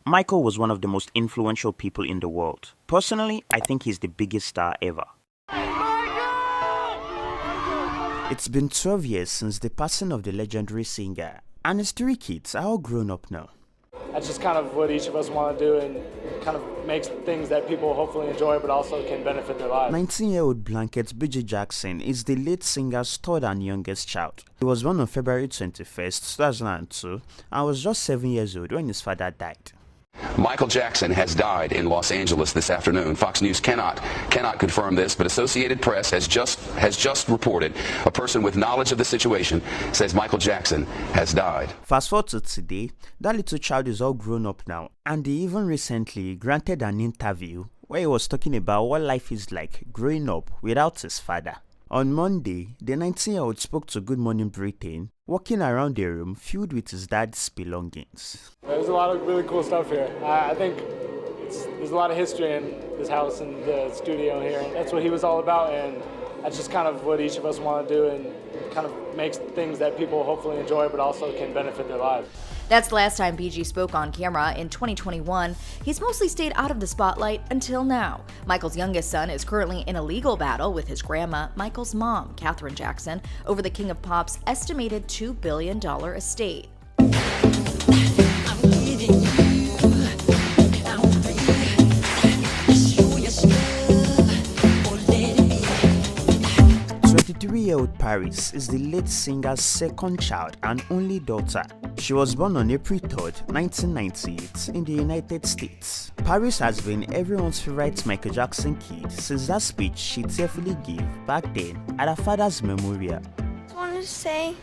Michael was one of the most influential people in the world. Personally, I think he's the biggest star ever. It's been 12 years since the passing of the legendary singer, and his 3 kids are all grown up now. That's just kind of what each of us want to do, and kind of makes things that people hopefully enjoy but also can benefit their lives. 19-year-old Blankett Jackson is the lead singer's third and youngest child. He was born on February 21st, 2002 and was just 7 years old when his father died. Michael Jackson has died in Los Angeles this afternoon. Fox News cannot confirm this, but Associated Press has just reported a person with knowledge of the situation says Michael Jackson has died. Fast forward to today, that little child is all grown up now, and he even recently granted an interview where he was talking about what life is like growing up without his father. On Monday, the 19-year-old spoke to Good Morning Britain, walking around a room filled with his dad's belongings. There's a lot of really cool stuff here. I think there's a lot of history in this house and the studio here. That's what he was all about, and that's just kind of what each of us want to do, and kind of makes things that people hopefully enjoy but also can benefit their lives. That's the last time BG spoke on camera in 2021. He's mostly stayed out of the spotlight until now. Michael's youngest son is currently in a legal battle with his grandma, Michael's mom, Katherine Jackson, over the King of Pop's estimated $2 billion estate. 23-year-old Paris is the lead singer's second child and only daughter. She was born on April 3rd, 1998 in the United States. Paris has been everyone's favorite Michael Jackson kid since that speech she tearfully gave back then at her father's memorial. I just wanted to say,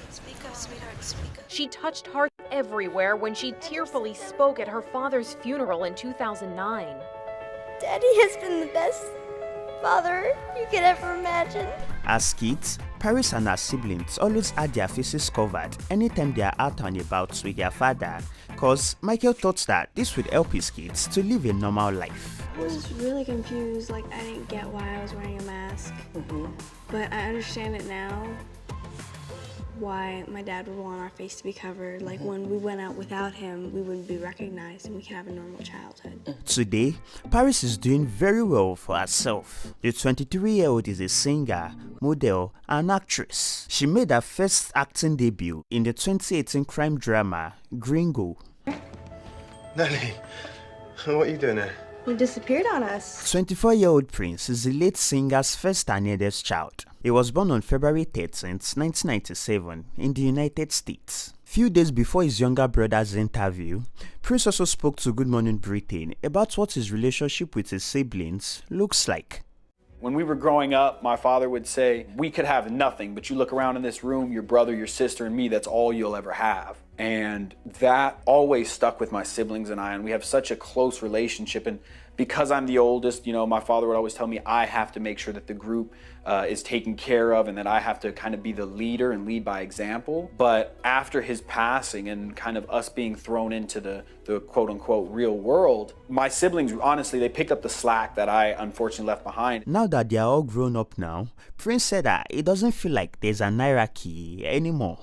speak up, sweetheart, speak up. She touched hearts everywhere when she tearfully spoke at her father's funeral in 2009. Daddy has been the best father you could ever imagine. As kids, Paris and her siblings always had their faces covered anytime they are out and about with their father, cause Michael thought that this would help his kids to live a normal life. I was really confused, like I didn't get why I was wearing a mask, but I understand it now, why my dad would want our face to be covered. Like when we went out without him, we wouldn't be recognized and we could have a normal childhood. Today, Paris is doing very well for herself. The 23-year-old is a singer, model, and actress. She made her first acting debut in the 2018 crime drama, Gringo. Nelly, what are you doing there? He disappeared on us. 24-year-old Prince is the lead singer's first and eldest child. He was born on February 13th, 1997 in the United States. Few days before his younger brother's interview, Prince also spoke to Good Morning Britain about what his relationship with his siblings looks like. When we were growing up, my father would say, we could have nothing, but you look around in this room, your brother, your sister, and me, that's all you'll ever have. And that always stuck with my siblings and I, and we have such a close relationship. And because I'm the oldest, you know, my father would always tell me I have to make sure that the group is taken care of and that I have to kind of be the leader and lead by example. But after his passing and kind of us being thrown into the quote unquote real world, my siblings, honestly, they picked up the slack that I unfortunately left behind. Now that they are all grown up now, Prince said that it doesn't feel like there's an hierarchy anymore.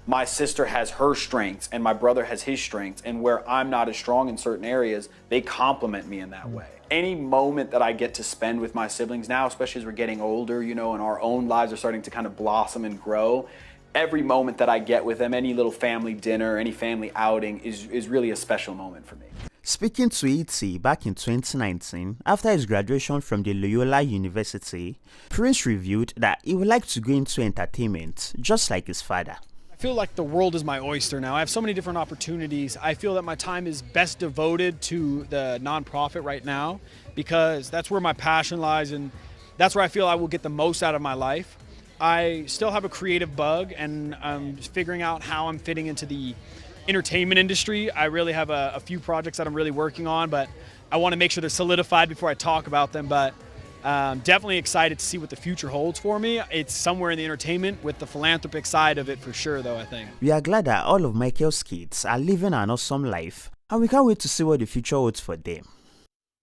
My sister has her strengths and my brother has his strengths, and where I'm not as strong in certain areas, they complement me in that way. Any moment that I get to spend with my siblings now, especially as we're getting older, you know, and our own lives are starting to kind of blossom and grow, every moment that I get with them, any little family dinner, any family outing is really a special moment for me. Speaking to E.T. back in 2019, after his graduation from the Loyola University, Prince revealed that he would like to go into entertainment, just like his father. I feel like the world is my oyster now. I have so many different opportunities. I feel that my time is best devoted to the nonprofit right now because that's where my passion lies and that's where I feel I will get the most out of my life. I still have a creative bug and I'm figuring out how I'm fitting into the entertainment industry. I really have a few projects that I'm really working on, but I want to make sure they're solidified before I talk about them. But definitely excited to see what the future holds for me. It's somewhere in the entertainment with the philanthropic side of it for sure, though, I think. We are glad that all of Michael's kids are living an awesome life, and we can't wait to see what the future holds for them.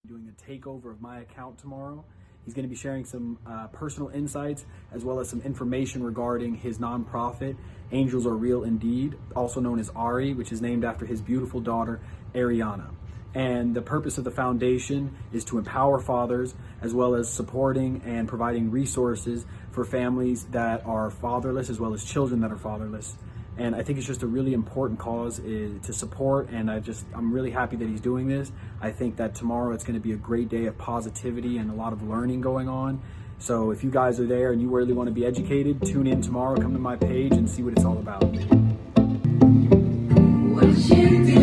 Doing a takeover of my account tomorrow. He's going to be sharing some personal insights as well as some information regarding his nonprofit, Angels Are Real Indeed, also known as ARI, which is named after his beautiful daughter, Ariana. And the purpose of the foundation is to empower fathers, as well as supporting and providing resources for families that are fatherless, as well as children that are fatherless. And I think it's just a really important cause to support, and I'm really happy that he's doing this. I think that tomorrow it's going to be a great day of positivity and a lot of learning going on. So if you guys are there and you really want to be educated, tune in tomorrow, come to my page and see what it's all about. What you do?